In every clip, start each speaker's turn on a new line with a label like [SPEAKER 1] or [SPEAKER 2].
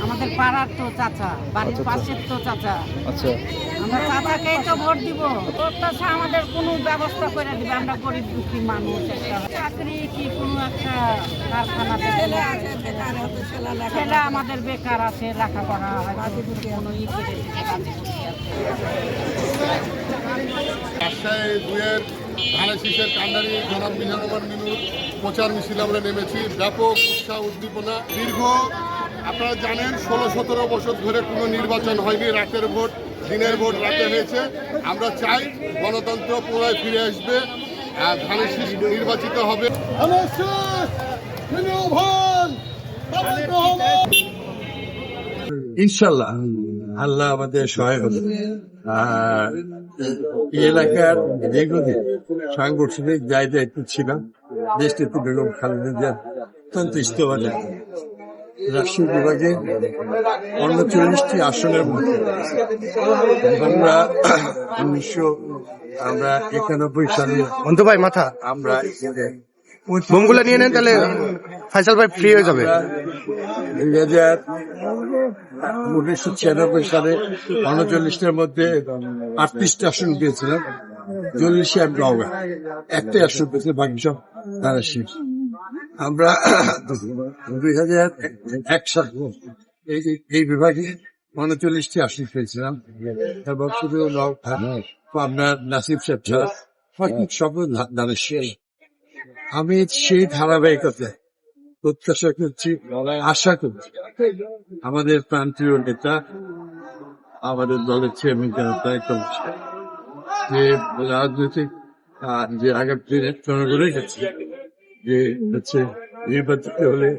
[SPEAKER 1] আমাদের পাড়ার তো চাচা, বাড়ির পাশের তো চাচা। আচ্ছা, আমরা চাচাকেই তো ভোট দিব। প্রত্যাশা আমাদের কোনো ব্যবস্থা করে দিবে। আমরা গরিব দুঃখী মানুষ, একটা চাকরি কি কোনো একটা কারখানাতে ছেলে আমাদের বেকার আছে, লেখাপড়া হয়তো কোনো ই করে দিতে।
[SPEAKER 2] রাজশাহী দুয়ের ধানের শীষের কান্ডারি জনাব মিজানুর মিনুর প্রচার মিছিল আমরা নেমেছি। ব্যাপক উৎসাহ উদ্দীপনা। দীর্ঘ আপনারা জানেন 16-17 বছর ধরে কোনো নির্বাচন হয়নি। রাতের ভোট দিনের ভোট রাতে হয়েছে। আমরা চাই গণতন্ত্র পুনরায় ফিরে আসবে, ধানের শীষ নির্বাচিত হবে।
[SPEAKER 3] ইনশাল্লাহ আল্লাহ আমাদের সহায় হবে। আর এই এলাকার দীর্ঘদিন সাংগঠনিক দায়িত্ব ছিলাম। দেশনেত্রী বেগম খালেদা জিয়ার অত্যন্ত ইস্তফাতে রাজশাহী বিভাগে 39টি আসনের মধ্যে আমরা 1991 সালে
[SPEAKER 4] অন্ত ভাই মাথা
[SPEAKER 3] আমরা
[SPEAKER 4] বোমগুলো নিয়ে নেন, তাহলে ফাইসাল ভাই ফ্রি হয়ে যাবে।
[SPEAKER 3] 1996 সালে 39টার মধ্যে 38টা আসন পেয়েছিলাম। 40 আমি নওগাঁ, একটাই আসন পেয়েছিল, বাকি সব তারা শীষ। আমরা 2001 সালে এই বিভাগে 39টি আসন পেয়েছিলাম এবং শুধু আপনার নাসিব সাহেব ছাড়া সব ধানের শীষ। আমি সেই ধারাবাহিকতায় প্রত্যাশা করছি, আশা করছি আমাদের প্রান্তীয় নেতা, আমাদের দলের চেয়ারম্যান যে রাজনৈতিক যে আগামী দিনে জনগণের কাছে যে হচ্ছে নির্বাচিত হলে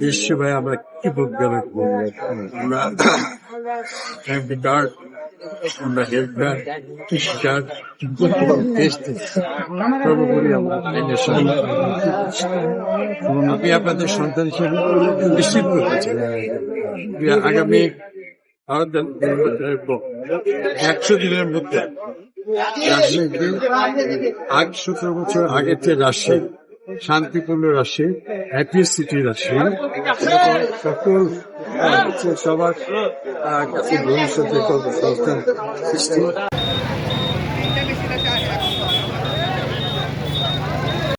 [SPEAKER 3] বিশ্বভাবে আমরা কি প্রজ্ঞা রাখবো। আমরা আমরা হেলথ কার্ড, কৃষি কার্ড, সর্বোপরি আমরা আমি আপনাদের সন্তান হিসেবে নিশ্চিত করতে চাই আগামী 100 দিনের মধ্যে রাজশাহীকে 17 বছর আগের যে রাজশাহী, শান্তিপূর্ণ রাজশাহী, হ্যাপিয়েস্ট সিটি রাজশাহী, সকল সবার কাছে ভবিষ্যতে সংস্থান সৃষ্টি।